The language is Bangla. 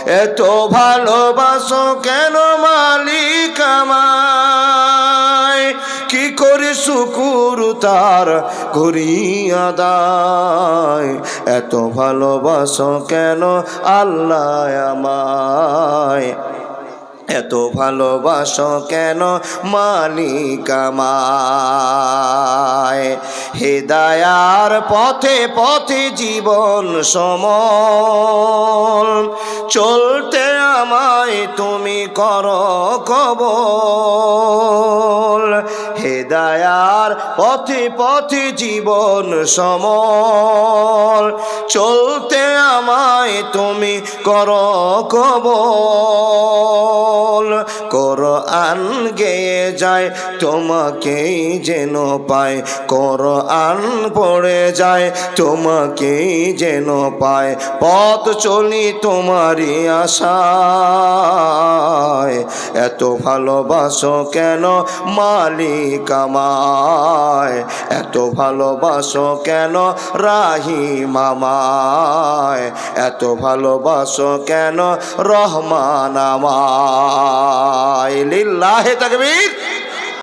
এত ভালোবাসো কেন মালিক আমায়, কি করে শুকুর তার করি আদায়। এত ভালোবাসো কেন আল্লাহ আমায়, এত ভালোবাসো কেন মালিক আমায়। হেদায়ার পথে পথে জীবন সমল, চলতে আমায় তুমি করো কবল। হেদায়ার পথে পথে জীবন সমল, চলতে আমায় তুমি করো কবল। কোরআন গেয়ে যায় তোমাকেই যেন পায়, কোরআন পড়ে যায় তোমাকেই যেন পায়। পথ চলি তোমারই আশায়, এত ভালোবাসো কেন মালিক আমায়, এত ভালোবাসো কেন রাহিম আমায়, এত ভালোবাসো কেন রহমান আমায়। লিল্লাহে তাকবীর।